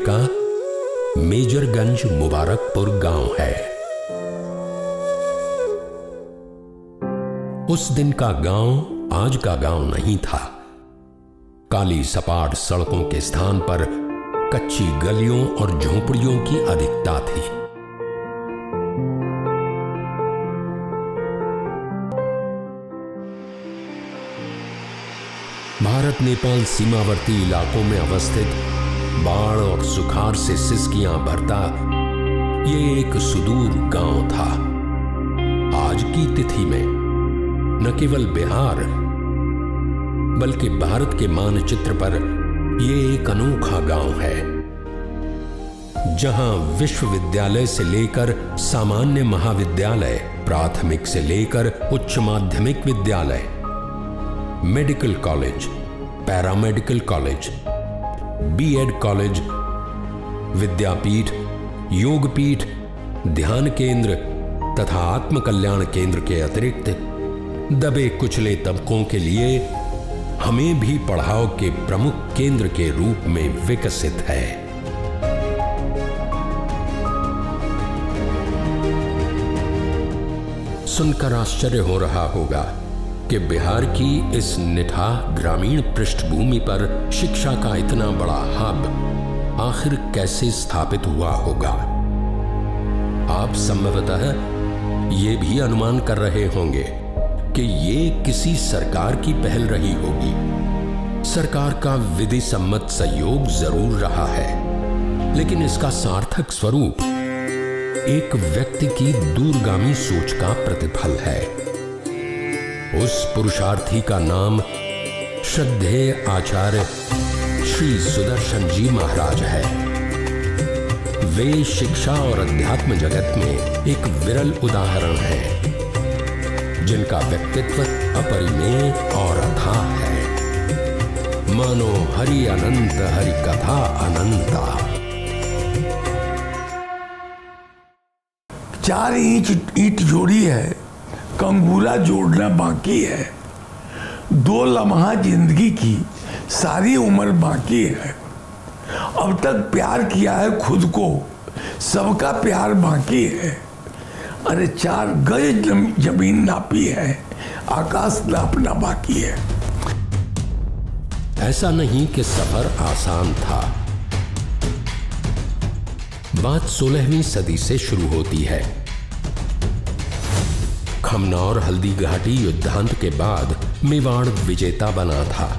का मेजरगंज मुबारकपुर गांव है। उस दिन का गांव आज का गांव नहीं था। काली सपाट सड़कों के स्थान पर कच्ची गलियों और झोपड़ियों की अधिकता थी। भारत नेपाल सीमावर्ती इलाकों में अवस्थित बाढ़ और सुखाड़ से सिसकियां भरता ये एक सुदूर गांव था। आज की तिथि में न केवल बिहार बल्कि भारत के मानचित्र पर यह एक अनोखा गांव है, जहां विश्वविद्यालय से लेकर सामान्य महाविद्यालय, प्राथमिक से लेकर उच्च माध्यमिक विद्यालय, medical college, paramedical college, B Ed college, विद्यापीठ, योगपीठ, ध्यान केंद्र तथा आत्म कल्याण केंद्र के अतिरिक्त दबे कुचले तबकों के लिए हमें भी पढ़ाओ के प्रमुख केंद्र के रूप में विकसित है। सुनकर आश्चर्य हो रहा होगा कि बिहार की इस निठाह ग्रामीण पृष्ठभूमि पर शिक्षा का इतना बड़ा हब आखिर कैसे स्थापित हुआ होगा। आप संभवतः ये भी अनुमान कर रहे होंगे कि ये किसी सरकार की पहल रही होगी। सरकार का विधि सम्मत सहयोग जरूर रहा है, लेकिन इसका सार्थक स्वरूप एक व्यक्ति की दूरगामी सोच का प्रतिफल है। उस पुरुषार्थी का नाम श्रद्धेय आचार्य श्री सुदर्शन जी महाराज है। वे शिक्षा और अध्यात्म जगत में एक विरल उदाहरण है, जिनका व्यक्तित्व अपरिमेय और अथाह है। मानो हरि अनंत हरि कथा अनंता। 4 इंच ईंट जोड़ी है, कंगूरा जोड़ना बाकी है। 2 लम्हा जिंदगी की सारी उम्र बाकी है। अब तक प्यार किया है खुद को, सबका प्यार बाकी है। अरे 4 गज जमीन नापी है, आकाश नापना बाकी है। ऐसा नहीं कि सफर आसान था। बात 16वीं सदी से शुरू होती है। खमनौर हल्दी घाटी युद्धांत के बाद मेवाड़ विजेता बना था,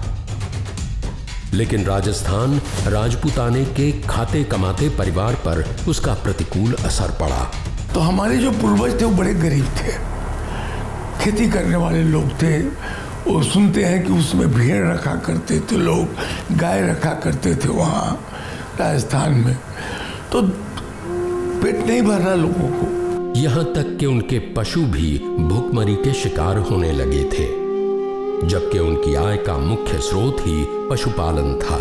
लेकिन राजस्थान राजपूताने के खाते कमाते परिवार पर उसका प्रतिकूल असर पड़ा। तो हमारे जो पूर्वज थे वो बड़े गरीब थे, खेती करने वाले लोग थे। वो सुनते हैं कि उसमें भेड़ रखा करते थे लोग, गाय रखा करते थे वहाँ राजस्थान में। तो पेट नहीं भर रहा लोगों को। यहां तक कि उनके पशु भी भूखमरी के शिकार होने लगे थे, जबकि उनकी आय का मुख्य स्रोत ही पशुपालन था।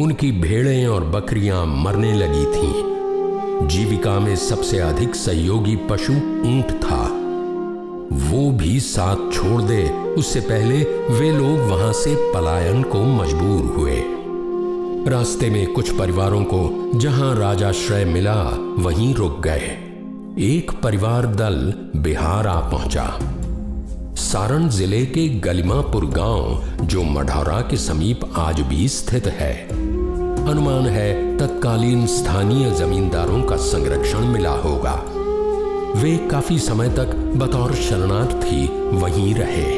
उनकी भेड़ें और बकरियां मरने लगी थीं। जीविका में सबसे अधिक सहयोगी पशु ऊंट था। वो भी साथ छोड़ दे उससे पहले वे लोग वहां से पलायन को मजबूर हुए। रास्ते में कुछ परिवारों को जहां राजाश्रय मिला वहीं रुक गए। एक परिवार दल बिहार आ पहुंचा। सारण जिले के गलिमापुर गांव, जो मढ़ौरा के समीप आज भी स्थित है, अनुमान है तत्कालीन स्थानीय जमींदारों का संरक्षण मिला होगा। वे काफी समय तक बतौर शरणार्थी वहीं रहे।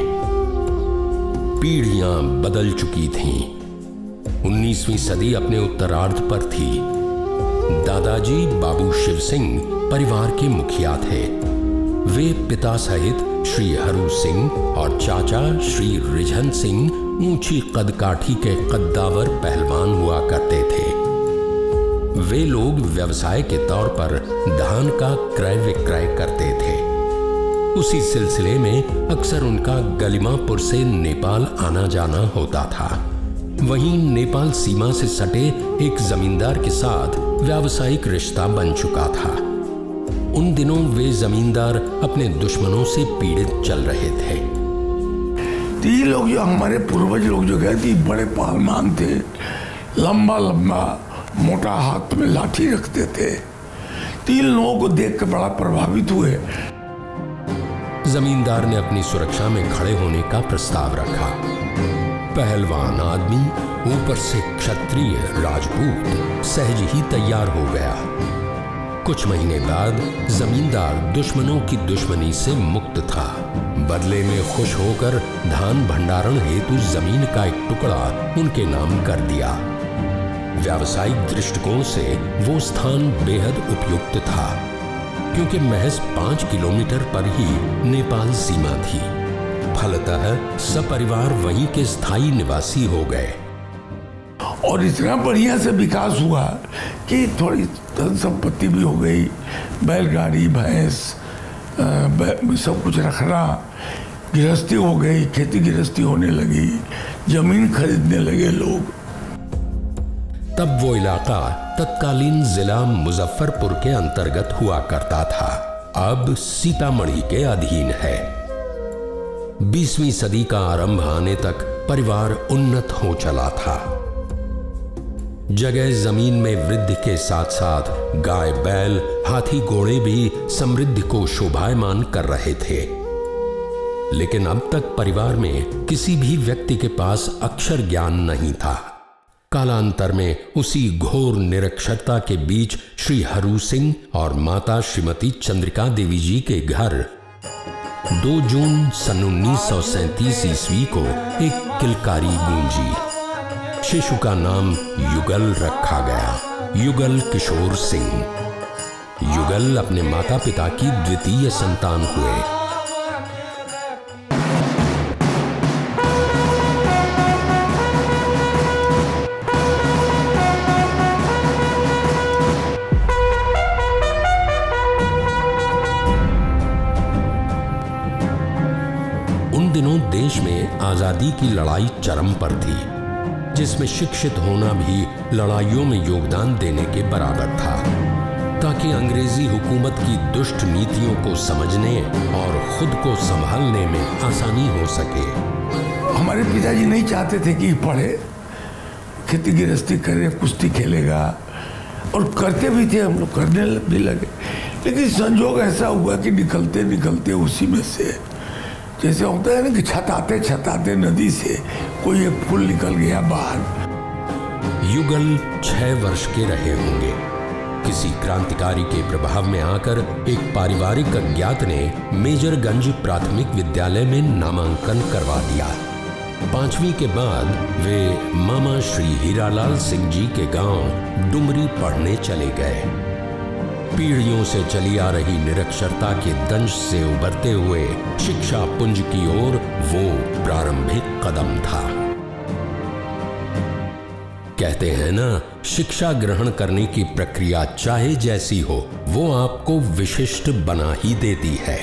पीढ़ियां बदल चुकी थीं। 19वीं सदी अपने उत्तरार्ध पर थी। दादाजी बाबू शिव सिंह परिवार के मुखिया थे। वे पिता सहित श्री हरू सिंह और चाचा श्री रिझन सिंह ऊंची कदकाठी के कद्दावर पहलवान हुआ करते थे। वे लोग व्यवसाय के तौर पर धान का क्रय विक्रय करते थे। उसी सिलसिले में अक्सर उनका गलिमापुर से नेपाल आना जाना होता था। वहीं नेपाल सीमा से सटे एक जमींदार के साथ व्यावसायिक रिश्ता बन चुका था। उन दिनों वे जमींदार अपने दुश्मनों से पीड़ित चल रहे थे। तो ये लोग जो हमारे पूर्वज लोग जो गए थे, बड़े पहलवान थे, लंबा लंबा मोटा हाथ में लाठी रखते थे। 3 लोगों को देख कर बड़ा प्रभावित हुए। जमींदार ने अपनी सुरक्षा में खड़े होने का प्रस्ताव रखा। पहलवान आदमी, ऊपर से क्षत्रिय राजपूत, सहज ही तैयार हो गया। कुछ महीने बाद जमींदार दुश्मनों की दुश्मनी से मुक्त था। बदले में खुश होकर धान भंडारण हेतु जमीन का एक टुकड़ा उनके नाम कर दिया। व्यावसायिक दृष्टिकोण से वो स्थान बेहद उपयुक्त था, क्योंकि महज 5 किलोमीटर पर ही नेपाल सीमा थी। फलतः सपरिवार वहीं के स्थायी निवासी हो गए। और इतना बढ़िया से विकास हुआ कि थोड़ी धन संपत्ति भी हो गई। बैलगाड़ी, भैंस, सब कुछ रखना, गृहस्थी हो गई, खेती गृहस्थी होने लगी, जमीन खरीदने लगे लोग। तब वो इलाका तत्कालीन जिला मुजफ्फरपुर के अंतर्गत हुआ करता था, अब सीतामढ़ी के अधीन है। 20वीं सदी का आरंभ आने तक परिवार उन्नत हो चला था। जगह जमीन में वृद्धि के साथ साथ गाय, बैल, हाथी, घोड़े भी समृद्धि को शोभायमान कर रहे थे। लेकिन अब तक परिवार में किसी भी व्यक्ति के पास अक्षर ज्ञान नहीं था। कालांतर में उसी घोर निरक्षरता के बीच श्री हरू सिंह और माता श्रीमती चंद्रिका देवी जी के घर 2 जून सन 1937 ईस्वी को एक किलकारी गूंजी। शिशु का नाम युगल रखा गया, युगल किशोर सिंह। युगल अपने माता पिता की द्वितीय संतान हुए। उन दिनों देश में आजादी की लड़ाई चरम पर थी, जिसमें शिक्षित होना भी लड़ाइयों में योगदान देने के बराबर था, ताकि अंग्रेजी हुकूमत की दुष्ट नीतियों को समझने और खुद को संभालने में आसानी हो सके। हमारे पिताजी नहीं चाहते थे कि पढ़े, खेती गृहस्थी करे, कुश्ती खेलेगा, और करते भी थे, हम लोग करने भी लगे। लेकिन संजोग ऐसा हुआ कि निकलते निकलते उसी में से, जैसे होता है ना कि छताते छताते नदी से कोई एक फूल निकल गया बाहर। युगल 6 वर्ष के रहे होंगे। किसी क्रांतिकारी के प्रभाव में आकर एक पारिवारिक अज्ञात ने मेजरगंज प्राथमिक विद्यालय में नामांकन करवा दिया। 5वीं के बाद वे मामा श्री हीरालाल सिंह जी के गांव डुमरी पढ़ने चले गए। पीढ़ियों से चली आ रही निरक्षरता के दंश से उबरते हुए शिक्षा पुंज की ओर वो प्रारंभिक कदम था। कहते हैं ना, शिक्षा ग्रहण करने की प्रक्रिया चाहे जैसी हो, वो आपको विशिष्ट बना ही देती है।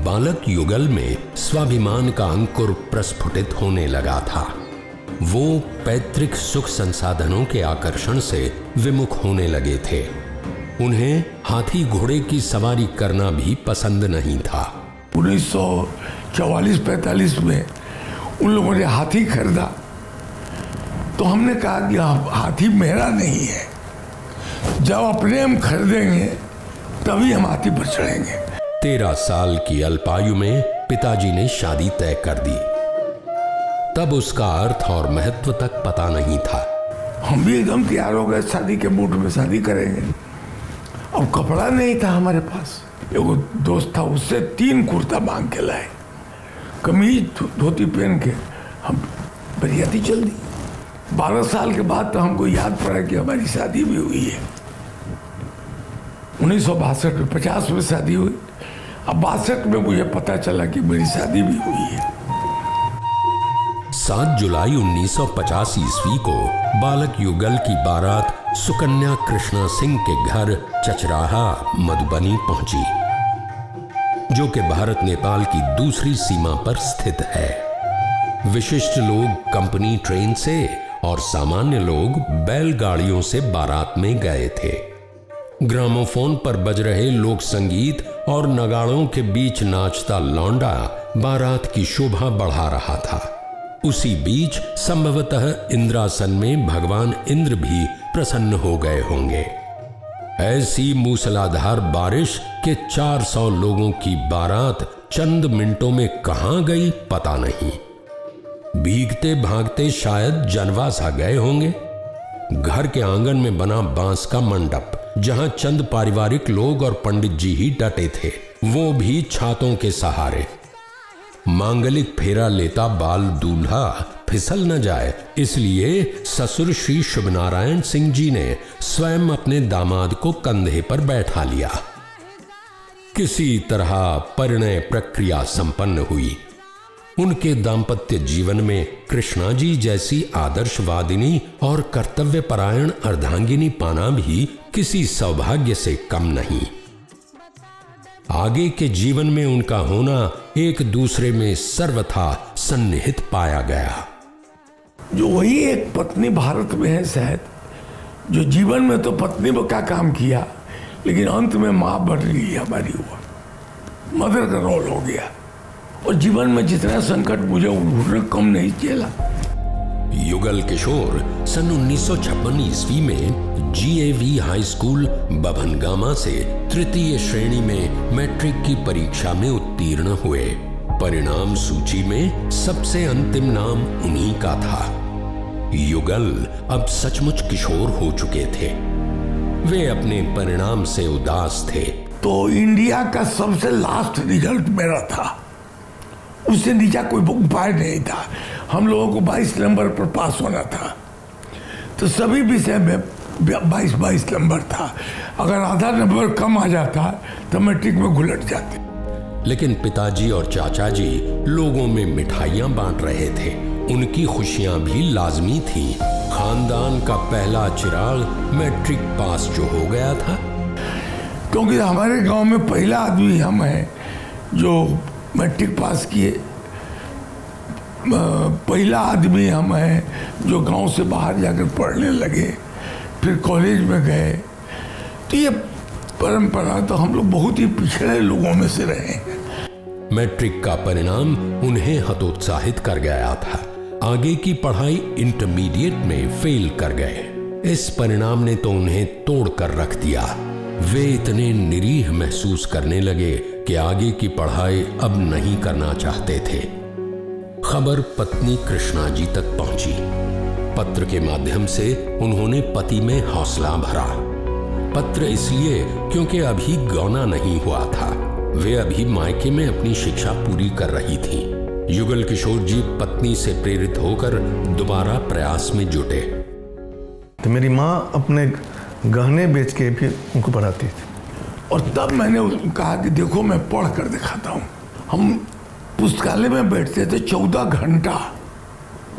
बालक युगल में स्वाभिमान का अंकुर प्रस्फुटित होने लगा था। वो पैतृक सुख संसाधनों के आकर्षण से विमुख होने लगे थे। उन्हें हाथी घोड़े की सवारी करना भी पसंद नहीं था। 1944-45 में उन लोगों ने हाथी खरीदा, तो हमने कहा कि हाथी मेरा नहीं है, जब अपने हम खरीदेंगे तभी हम हाथी पर चढ़ेंगे। 13 साल की अल्पायु में पिताजी ने शादी तय कर दी। तब उसका अर्थ और महत्व तक पता नहीं था। हम भी एकदम तैयार हो गए, शादी के मूड में शादी करेंगे। अब कपड़ा नहीं था हमारे पास। एक दोस्त था, उससे 3 कुर्ता मांग के लाए, कमीज धोती पहन के हम बरियाती चल दी। 12 साल के बाद तो हमको याद पड़ा कि हमारी शादी भी हुई है। 1962 में 50 में शादी हुई। अब 62 में मुझे पता चला कि मेरी शादी भी हुई है। 7 जुलाई 1950 ईस्वी को बालक युगल की बारात सुकन्या कृष्णा सिंह के घर चचराहा मधुबनी पहुंची, जो कि भारत नेपाल की दूसरी सीमा पर स्थित है। विशिष्ट लोग कंपनी ट्रेन से और सामान्य लोग बैलगाड़ियों से बारात में गए थे। ग्रामोफोन पर बज रहे लोक संगीत और नगाड़ों के बीच नाचता लौंडा बारात की शोभा बढ़ा रहा था। उसी बीच संभवतः इंद्रासन में भगवान इंद्र भी प्रसन्न हो गए होंगे। ऐसी मूसलाधार बारिश के 400 लोगों की बारात चंद मिनटों में कहां गई पता नहीं। भीगते भागते शायद जनवासा गए होंगे। घर के आंगन में बना बांस का मंडप, जहां चंद पारिवारिक लोग और पंडित जी ही डटे थे, वो भी छातों के सहारे। मांगलिक फेरा लेता बाल दूल्हा फिसल न जाए, इसलिए ससुर श्री शुभनारायण सिंह जी ने स्वयं अपने दामाद को कंधे पर बैठा लिया। किसी तरह परिणय प्रक्रिया संपन्न हुई। उनके दाम्पत्य जीवन में कृष्णा जी जैसी आदर्शवादिनी और कर्तव्यपरायण अर्धांगिनी पाना भी किसी सौभाग्य से कम नहीं। आगे के जीवन में उनका होना एक दूसरे में सर्वथा सन्निहित पाया गया। जो वही एक पत्नी भारत में है शायद, जो जीवन में तो पत्नी का काम किया, लेकिन अंत में मां बन रही हमारी, हुआ मदर का रोल हो गया। और जीवन में जितना संकट मुझे उन्होंने कम नहीं झेला। युगल किशोर सन 1956 ईस्वी में GAV हाई स्कूल बभनगामा से तृतीय श्रेणी में मैट्रिक की परीक्षा में उत्तीर्ण हुए। परिणाम सूची में सबसे अंतिम नाम उन्हीं का था। युगल अब सचमुच किशोर हो चुके थे। वे अपने परिणाम से उदास थे। तो इंडिया का सबसे लास्ट रिजल्ट मेरा था, उससे नीचा कोई उपाय नहीं था। हम लोगों को 22 नंबर पर पास होना था, तो सभी विषय में 22 नंबर था। अगर आधा नंबर कम आ जाता तो मैट्रिक में घुलट जाते। लेकिन पिताजी और चाचा जी लोगों में मिठाइयां बांट रहे थे। उनकी खुशियां भी लाजमी थीं। खानदान का पहला चिराग मैट्रिक पास जो हो गया था, क्योंकि हमारे गांव में पहला आदमी हम हैं जो मैट्रिक पास किए। पहला आदमी हम हैं जो गांव से बाहर जाकर पढ़ने लगे, फिर कॉलेज में गए। तो ये परंपरा तो हम लोग बहुत ही पिछड़े लोगों में से रहे हैं। मैट्रिक का परिणाम उन्हें हतोत्साहित कर गया था। आगे की पढ़ाई इंटरमीडिएट में फेल कर गए। इस परिणाम ने तो उन्हें तोड़ कर रख दिया। वे इतने निरीह महसूस करने लगे कि आगे की पढ़ाई अब नहीं करना चाहते थे। खबर पत्नी कृष्णा जी तक पहुंची। पत्र के माध्यम से उन्होंने पति में हौसला भरा। पत्र इसलिए क्योंकि अभी गौना नहीं हुआ था। वे अभी मायके में अपनी शिक्षा पूरी कर रही थीं। युगल किशोर जी पत्नी से प्रेरित होकर दोबारा प्रयास में जुटे। तो मेरी माँ अपने गहने बेच के फिर उनको पढ़ाती थी। और तब मैंने कहा कि देखो मैं पढ़ कर दिखाता हूँ। हम पुस्तकालय में बैठते थे 14 घंटा,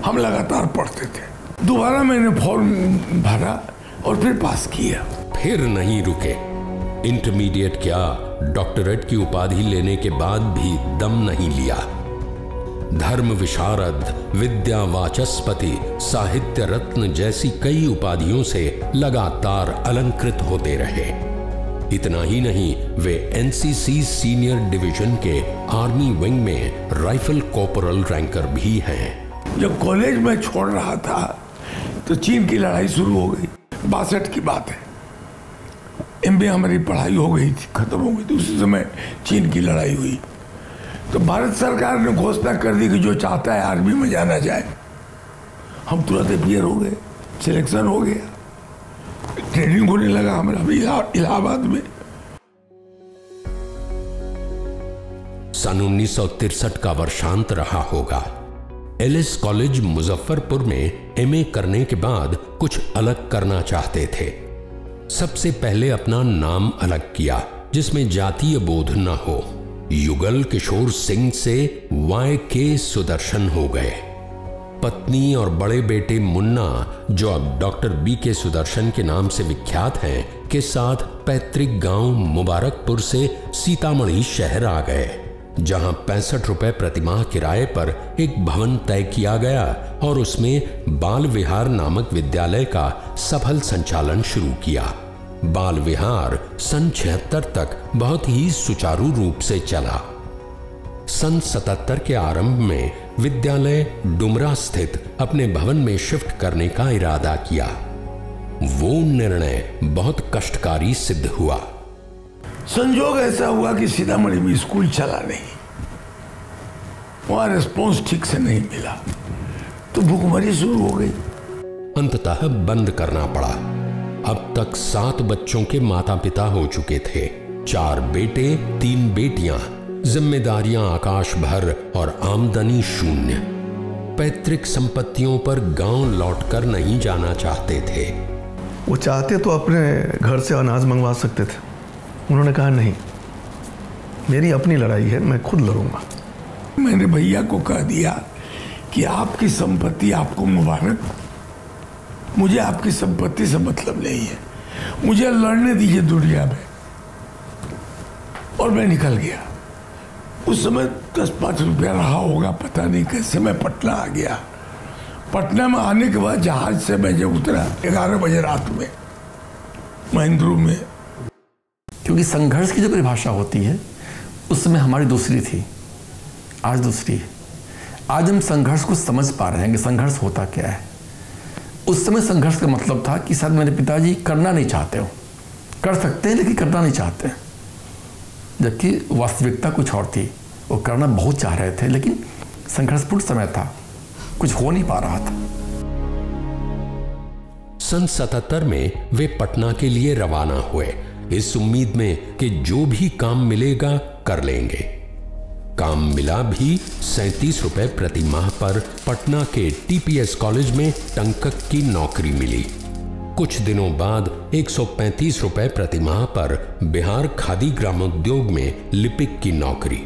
हम लगातार पढ़ते थे। दोबारा मैंने फॉर्म भरा और फिर पास किया। फिर नहीं रुके। इंटरमीडिएट क्या, डॉक्टरेट की उपाधि लेने के बाद भी दम नहीं लिया। धर्म विशारद, विद्या वाचस्पति, साहित्य रत्न जैसी कई उपाधियों से लगातार अलंकृत होते रहे। इतना ही नहीं, वे NCC सीनियर डिवीजन के आर्मी विंग में राइफल कॉर्पोरल रैंकर भी हैं। जब कॉलेज में छोड़ रहा था तो चीन की लड़ाई शुरू हो गई। 62 की बात है। MBA हमारी पढ़ाई हो गई थी, खत्म हो गई थी। उसी समय चीन की लड़ाई हुई तो भारत सरकार ने घोषणा कर दी कि जो चाहता है आर्मी में जाना जाए। हम तुरंत अपियर हो गए, सिलेक्शन हो गया, ट्रेनिंग होने लगा हमारा अभी इलाहाबाद में। सन 1963 का वर्षांत रहा होगा। एलिस कॉलेज मुजफ्फरपुर में MA करने के बाद कुछ अलग करना चाहते थे। सबसे पहले अपना नाम अलग किया, जिसमें जातीय बोध न हो। युगल किशोर सिंह से YK सुदर्शन हो गए। पत्नी और बड़े बेटे मुन्ना, जो अब डॉक्टर BK सुदर्शन के नाम से विख्यात हैं, के साथ पैतृक गांव मुबारकपुर से सीतामढ़ी शहर आ गए, जहां 65 रुपए प्रतिमाह किराए पर एक भवन तय किया गया और उसमें बाल विहार नामक विद्यालय का सफल संचालन शुरू किया। बाल विहार सन 76 तक बहुत ही सुचारू रूप से चला। सन 77 के आरंभ में विद्यालय डुमरा स्थित अपने भवन में शिफ्ट करने का इरादा किया। वो निर्णय बहुत कष्टकारी सिद्ध हुआ। संजोग ऐसा हुआ कि सीतामढ़ी में स्कूल चला नहीं, वहां रिस्पॉन्स ठीक से नहीं मिला, तो भूखमरी शुरू हो गई। अंततः बंद करना पड़ा। अब तक 7 बच्चों के माता पिता हो चुके थे, 4 बेटे 3 बेटियां, जिम्मेदारियां आकाश भर और आमदनी शून्य। पैतृक संपत्तियों पर गांव लौटकर नहीं जाना चाहते थे। वो चाहते तो अपने घर से अनाज मंगवा सकते थे, उन्होंने कहा नहीं, मेरी अपनी लड़ाई है, मैं खुद लड़ूंगा। मैंने भैया को कह दिया कि आपकी संपत्ति आपको मुबारक, मुझे आपकी संपत्ति से मतलब नहीं है, मुझे लड़ने दीजिए दुनिया में। और मैं निकल गया। उस समय 10-5 रुपया रहा होगा, पता नहीं कैसे मैं पटना आ गया। पटना में आने के बाद जहाज से मैं जब उतरा 11 बजे रात में महेंद्रू में, क्योंकि संघर्ष की जो परिभाषा होती है उस समय हमारी दूसरी थी, आज दूसरी है। आज हम संघर्ष को समझ पा रहे हैं कि संघर्ष होता क्या है। उस समय संघर्ष का मतलब था कि शायद मेरे पिताजी करना नहीं चाहते हो, कर सकते हैं लेकिन करना नहीं चाहते, जबकि वास्तविकता कुछ और थी। वो करना बहुत चाह रहे थे लेकिन संघर्षपूर्ण समय था, कुछ हो नहीं पा रहा था। सन 77 में वे पटना के लिए रवाना हुए, इस उम्मीद में कि जो भी काम मिलेगा कर लेंगे। काम मिला भी। 37 रुपए प्रति माह पर पटना के टीपीएस कॉलेज में टंकक की नौकरी मिली। कुछ दिनों बाद 135 रुपए प्रति माह पर बिहार खादी ग्रामोद्योग में लिपिक की नौकरी।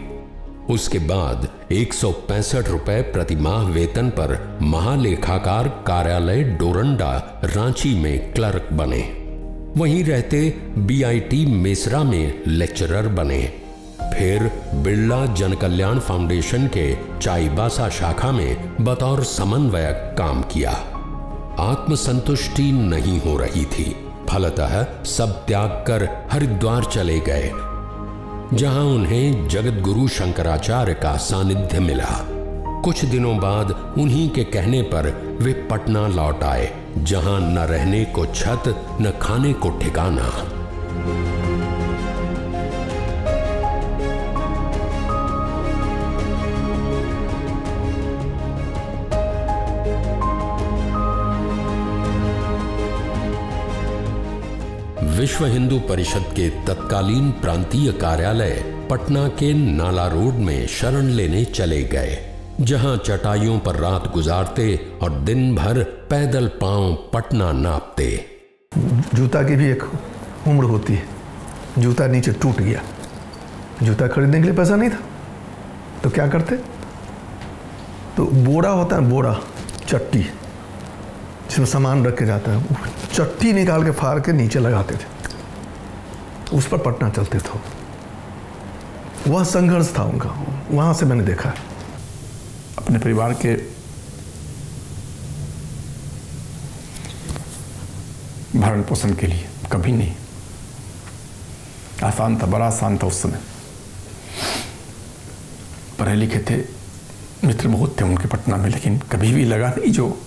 उसके बाद 165 रुपए प्रति माह वेतन पर महालेखाकार कार्यालय डोरंडा रांची में क्लर्क बने। वहीं रहते बीआईटी मेसरा में लेक्चरर बने। फिर बिरला जन कल्याण फाउंडेशन के चाईबासा शाखा में बतौर समन्वयक काम किया। आत्मसंतुष्टि नहीं हो रही थी, फलतः सब त्याग कर हरिद्वार चले गए, जहां उन्हें जगत गुरु शंकराचार्य का सानिध्य मिला। कुछ दिनों बाद उन्हीं के कहने पर वे पटना लौट आए, जहां न रहने को छत न खाने को ठिकाना। विश्व हिंदू परिषद के तत्कालीन प्रांतीय कार्यालय पटना के नाला रोड में शरण लेने चले गए, जहां चटाइयों पर रात गुजारते और दिन भर पैदल पांव पटना नापते। जूता की भी एक उम्र होती है, जूता नीचे टूट गया, जूता खरीदने के लिए पैसा नहीं था तो क्या करते, तो बोरा होता है, बोरा चट्टी जिसमें सामान रख के जाता है, चट्टी निकाल के फाड़ के नीचे लगाते थे, उस पर पटना चलते थे। वह संघर्ष था उनका, वहां से मैंने देखा। अपने परिवार के भरण पोषण के लिए कभी नहीं। आसान था, बड़ा आसान था उस समय। पढ़े लिखे थे, मित्र बहुत थे उनके पटना में, लेकिन कभी भी लगा नहीं जो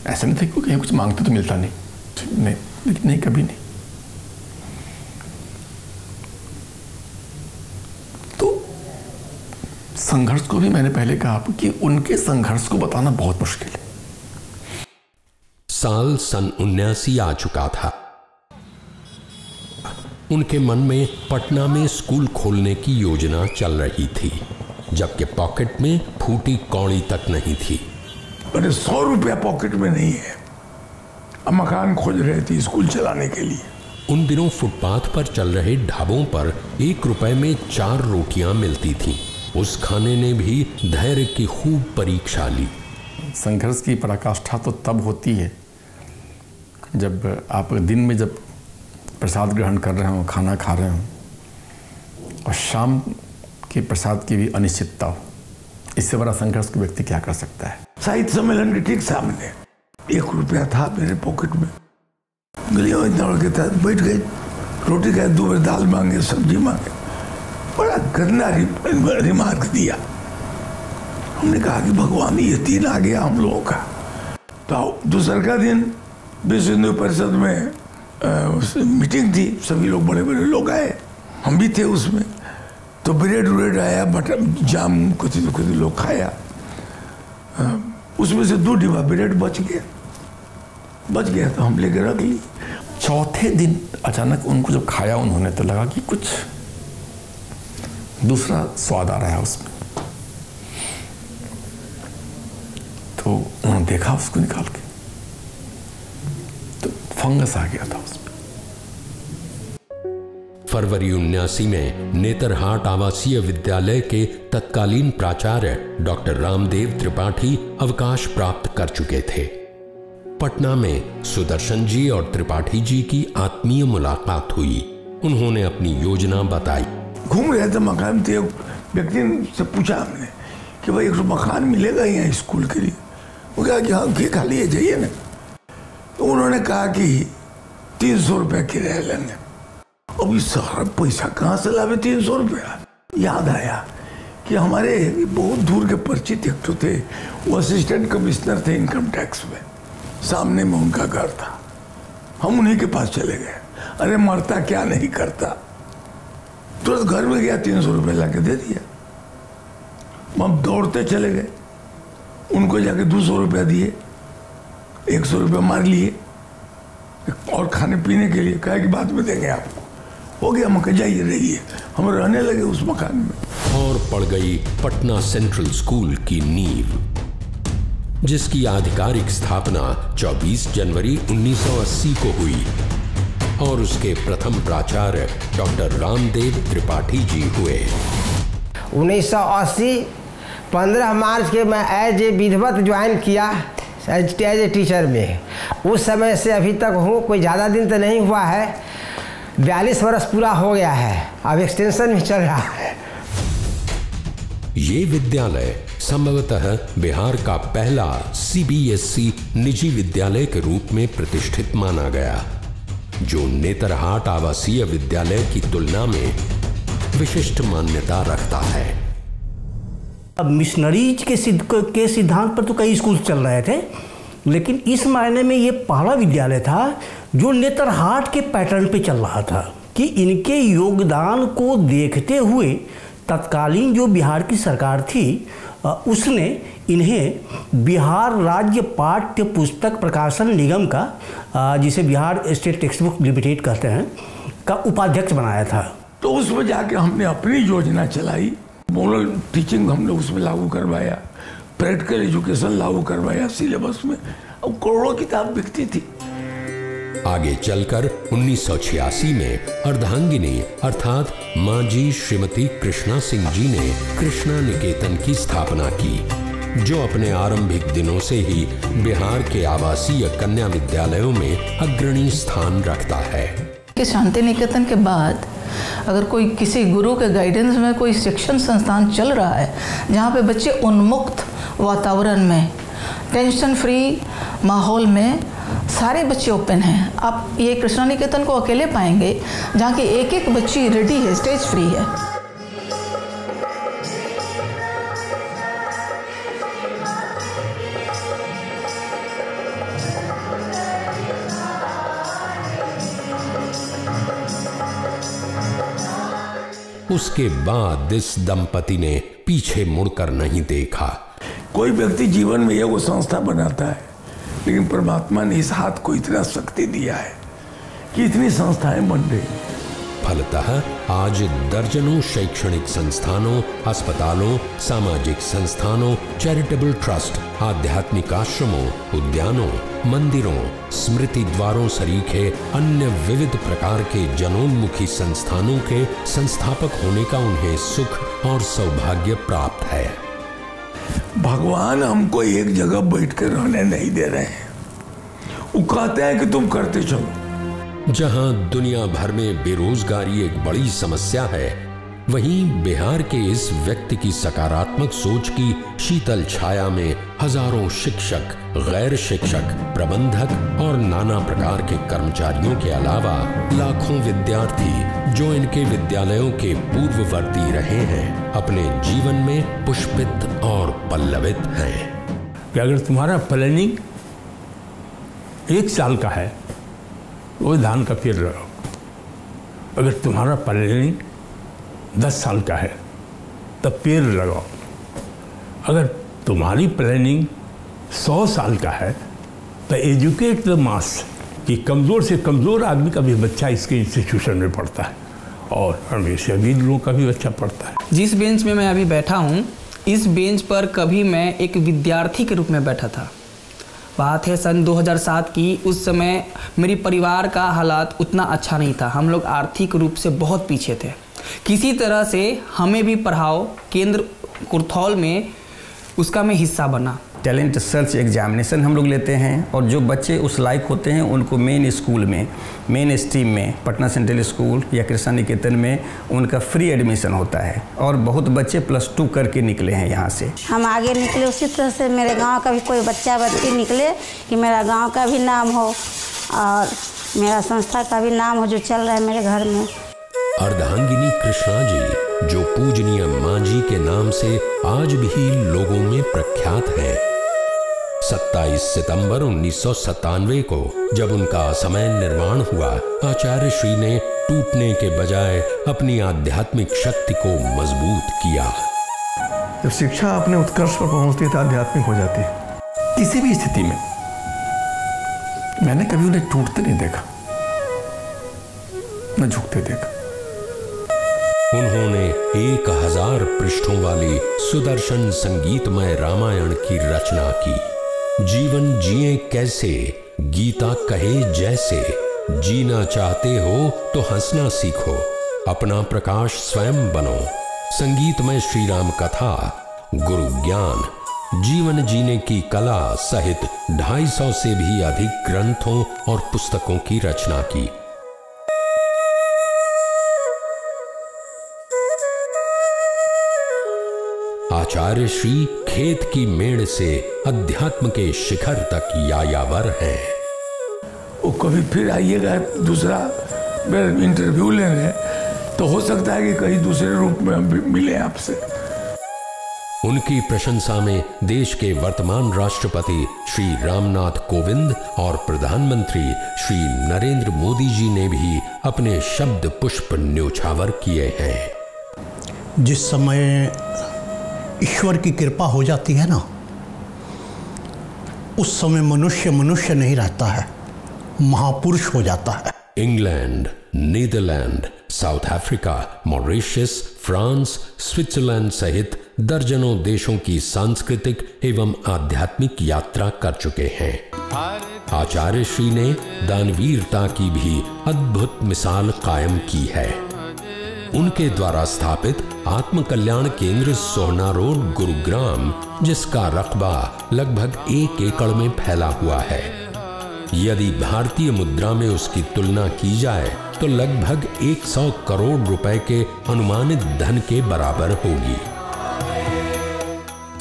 ऐसा नहीं था कि कहीं कुछ मांगते तो मिलता नहीं, लेकिन नहीं, कभी नहीं। तो संघर्ष को भी मैंने पहले कहा कि उनके संघर्ष को बताना बहुत मुश्किल है। साल सन 79 आ चुका था। उनके मन में पटना में स्कूल खोलने की योजना चल रही थी, जबकि पॉकेट में फूटी कौड़ी तक नहीं थी। मेरे 100 रुपया पॉकेट में नहीं है। अब मकान खोज रहे थे स्कूल चलाने के लिए। उन दिनों फुटपाथ पर चल रहे ढाबों पर 1 रुपए में 4 रोटियां मिलती थीं। उस खाने ने भी धैर्य की खूब परीक्षा ली। संघर्ष की पराकाष्ठा तो तब होती है जब आप दिन में जब प्रसाद ग्रहण कर रहे हो, खाना खा रहे हो, और शाम के प्रसाद की भी अनिश्चितता हो। इससे बड़ा संघर्ष को व्यक्ति क्या कर सकता है। साहित्य सम्मेलन के ठीक सामने 1 रुपया था मेरे पॉकेट में। गलियों में दौड़ के था, बैठ गए रोटी खाए, 2 बार दाल मांगे, सब्जी मांगे। बड़ा गंदा रिमार्क दिया। हमने कहा कि भगवान ये 3 आ गया हम लोगों का। तो दूसरा का दिन विश्व हिंदू परिषद में मीटिंग थी, सभी लोग बड़े बड़े लोग आए, हम भी थे उसमें। तो ब्रेड आया, बटर जाम कुछ लोग खाया, उसमें से 2 डिब्बा ब्रेड बच गया तो हम लेके रख ली। चौथे दिन अचानक उनको जब खाया उन्होंने तो लगा कि कुछ दूसरा स्वाद आ रहा है उसमें। तो उन्होंने देखा उसको निकाल के, तो फंगस आ गया था उसमें। फरवरी 79 में नेतरहाट आवासीय विद्यालय के तत्कालीन प्राचार्य डॉक्टर रामदेव त्रिपाठी अवकाश प्राप्त कर चुके थे। पटना में सुदर्शन जी और त्रिपाठी जी की आत्मीय मुलाकात हुई। उन्होंने अपनी योजना बताई। घूम रहे थे मकान थे, व्यक्ति से पूछा हमने कि भाई एक मकान मिलेगा यहाँ स्कूल के लिए? वो कहा कि हाँ खाली है, जाइए ना। तो उन्होंने कहा कि 300 रुपया किराया लेंगे। अब ये सारा पैसा कहाँ से लावे 300 रुपया? याद आया कि हमारे बहुत दूर के परिचित एक तो थे, वो असिस्टेंट कमिश्नर थे इनकम टैक्स में, सामने में उनका घर था। हम उन्हीं के पास चले गए। अरे मरता क्या नहीं करता, तुरंत घर में गया, 300 रुपये ला के दे दिया। हम दौड़ते चले गए, उनको जाके 200 रुपया दिए, 100 रुपया मार लिए और खाने पीने के लिए कहा कि बाद में देंगे आपको। हो गया, मक्का जाइए रहिए। हम रहने लगे उस मकान में। और पड़ गई पटना सेंट्रल स्कूल की नींव, जिसकी आधिकारिक स्थापना 24 जनवरी 1980 को हुई और उसके प्रथम प्राचार्य डॉक्टर रामदेव त्रिपाठी जी हुए। 1980 15 मार्च के मैं एज ए विधिवत ज्वाइन किया एज ए टीचर में। उस समय से अभी तक हूँ, कोई ज़्यादा दिन तो नहीं हुआ है, 42 वर्ष पूरा हो गया है, अब एक्सटेंशन भी चल रहा है। ये विद्यालय संभवतः बिहार का पहला CBSE निजी विद्यालय के रूप में प्रतिष्ठित माना गया, जो नेतरहाट आवासीय विद्यालय की तुलना में विशिष्ट मान्यता रखता है। अब मिशनरीज के सिद्धांत पर तो कई स्कूल चल रहे थे, लेकिन इस मायने में ये पहला विद्यालय था जो नेतरहाट के पैटर्न पे चल रहा था कि इनके योगदान को देखते हुए तत्कालीन जो बिहार की सरकार थी उसने इन्हें बिहार राज्य पाठ्य पुस्तक प्रकाशन निगम का, जिसे Bihar state text book limited कहते हैं, का उपाध्यक्ष बनाया था। तो उसमें जाके हमने अपनी योजना चलाई। मॉरल टीचिंग हमने उसमें लागू करवाया, प्रैक्टिकल एजुकेशन लागू करवाया सिलेबस में। अब करोड़ों किताब बिकती थी। आगे चलकर 1986 में अर्धांगिनी अर्थात मां जी श्रीमती कृष्णा सिंह जी ने कृष्णा निकेतन की स्थापना की, जो अपने आरंभिक दिनों से ही बिहार के आवासीय कन्या विद्यालयों में अग्रणी स्थान रखता है। शांति निकेतन के बाद अगर कोई किसी गुरु के गाइडेंस में कोई शिक्षण संस्थान चल रहा है जहाँ पे बच्चे उन्मुक्त वातावरण में, टेंशन फ्री माहौल में सारे बच्चे ओपन हैं, आप ये कृष्णा निकेतन को अकेले पाएंगे जहाँ की एक एक बच्ची रेडी है, स्टेज फ्री है। उसके बाद इस दंपति ने पीछे मुड़कर नहीं देखा। कोई व्यक्ति जीवन में वो संस्था बनाता है, लेकिन परमात्मा ने इस हाथ को इतना शक्ति दिया है कि इतनी संस्थाएं बन रही। फलतः आज दर्जनों शैक्षणिक संस्थानों, अस्पतालों, सामाजिक संस्थानों, चैरिटेबल ट्रस्ट, आध्यात्मिक आश्रमों, उद्यानों, मंदिरों, स्मृति द्वारों सरीखे अन्य विविध प्रकार के जनोन्मुखी संस्थानों के संस्थापक होने का उन्हें सुख और सौभाग्य प्राप्त है। भगवान हमको एक जगह बैठकर रहने नहीं दे रहे हैं, वो कहते हैं कि तुम करते चलो। जहां दुनिया भर में बेरोजगारी एक बड़ी समस्या है, वहीं बिहार के इस व्यक्ति की सकारात्मक सोच की शीतल छाया में हजारों शिक्षक, गैर शिक्षक, प्रबंधक और नाना प्रकार के कर्मचारियों के अलावा लाखों विद्यार्थी जो इनके विद्यालयों के पूर्ववर्ती रहे हैं, अपने जीवन में पुष्पित और पल्लवित हैं। कि अगर तुम्हारा प्लानिंग 1 साल का है वो धान का पेड़ लगाओ, अगर तुम्हारा प्लानिंग 10 साल का है तब पेड़ लगाओ, अगर तुम्हारी प्लानिंग 100 साल का है तो एजुकेट द मास, कि कमज़ोर से कमज़ोर आदमी का भी बच्चा इसके इंस्टीट्यूशन में पढ़ता है और हमेशा अमीर लोगों का भी बच्चा पढ़ता है। जिस बेंच में मैं अभी बैठा हूँ, इस बेंच पर कभी मैं एक विद्यार्थी के रूप में बैठा था। बात है सन 2007 की। उस समय मेरी परिवार का हालात उतना अच्छा नहीं था, हम लोग आर्थिक रूप से बहुत पीछे थे। किसी तरह से हमें भी पढ़ाओ केंद्र कुर्थौल में, उसका मैं हिस्सा बना। टैलेंट सर्च एग्जामिनेशन हम लोग लेते हैं और जो बच्चे उस लायक होते हैं उनको मेन स्कूल में, मेन स्ट्रीम में, पटना सेंट्रल स्कूल या कृष्णा निकेतन में उनका फ्री एडमिशन होता है और बहुत बच्चे +2 करके निकले हैं यहाँ से। हम आगे निकले उसी तरह से मेरे गांव का भी कोई बच्चा बच्ची निकले कि मेरा गांव का भी नाम हो और मेरा संस्था का भी नाम हो जो चल रहा है मेरे घर में। अर्धांगिनी कृष्णा जी जो पूजनीय मां जी के नाम से आज भी लोगों में प्रख्यात हैं। 27 सितंबर 1997 को जब उनका असमय निर्वाण हुआ, आचार्य श्री ने टूटने के बजाय अपनी आध्यात्मिक शक्ति को मजबूत किया। जब शिक्षा अपने उत्कर्ष पर पहुंचती है तो आध्यात्मिक हो जाती है। किसी भी स्थिति में मैंने कभी उन्हें टूटते नहीं देखा, न झुकते देखा। उन्होंने 1000 पृष्ठों वाली सुदर्शन संगीतमय रामायण की रचना की। जीवन जिए कैसे, गीता कहे जैसे, जीना चाहते हो तो हंसना सीखो, अपना प्रकाश स्वयं बनो, संगीतमय श्री राम कथा, गुरु ज्ञान, जीवन जीने की कला सहित 250 से भी अधिक ग्रंथों और पुस्तकों की रचना की। आचार्य श्री खेत की मेड़ से अध्यात्म के शिखर तक यायावर हैं। वो कभी फिर आइएगा दूसरा इंटरव्यू लेने, तो हो सकता है कि कहीं दूसरे रूप में हम भी मिले आपसे। उनकी प्रशंसा में देश के वर्तमान राष्ट्रपति श्री रामनाथ कोविंद और प्रधानमंत्री श्री नरेंद्र मोदी जी ने भी अपने शब्द पुष्प न्योछावर किए हैं। जिस समय ईश्वर की कृपा हो जाती है ना, उस समय मनुष्य मनुष्य नहीं रहता है, महापुरुष हो जाता है। England, Netherlands, South Africa, Mauritius, France, Switzerland सहित दर्जनों देशों की सांस्कृतिक एवं आध्यात्मिक यात्रा कर चुके हैं। आचार्य श्री ने दानवीरता की भी अद्भुत मिसाल कायम की है। उनके द्वारा स्थापित आत्म कल्याण केंद्र सोहना रोड, गुरुग्राम, जिसका रकबा लगभग 1 एकड़ में फैला हुआ है, यदि भारतीय मुद्रा में उसकी तुलना की जाए तो लगभग 100 करोड़ रुपए के अनुमानित धन के बराबर होगी।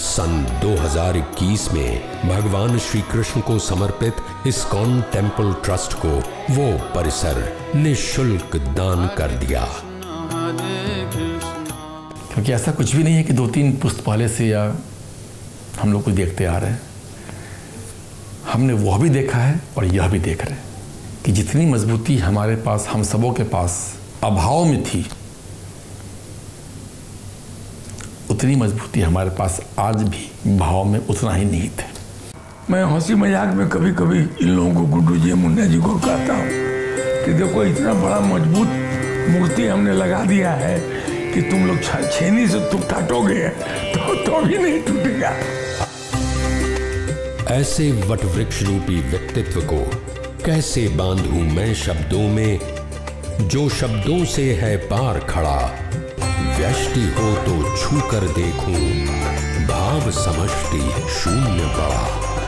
सन 2021 में भगवान श्री कृष्ण को समर्पित इस्कॉन टेम्पल ट्रस्ट को वो परिसर निःशुल्क दान कर दिया। क्योंकि ऐसा कुछ भी नहीं है कि 2-3 पुस्तकालय से या हम लोग कुछ देखते आ रहे हैं। हमने वह भी देखा है और यह भी देख रहे हैं कि जितनी मजबूती हमारे पास, हम सबों के पास अभाव में थी, उतनी मजबूती हमारे पास आज भी भाव में उतना ही निहित है। मैं हंसी मजाक में कभी कभी इन लोगों को, गुड्डू जी, मुन्ना जी को कहता हूँ कि देखो इतना बड़ा मजबूत मूर्ति हमने लगा दिया है कि तुम लोग छेनी से तुम काटोगे तो भी नहीं टूटेगा। ऐसे वटवृक्ष रूपी व्यक्तित्व को कैसे बांधूं मैं शब्दों में, जो शब्दों से है पार खड़ा, व्यष्टि हो तो छू कर देखूं, भाव समष्टि शून्य पड़ा।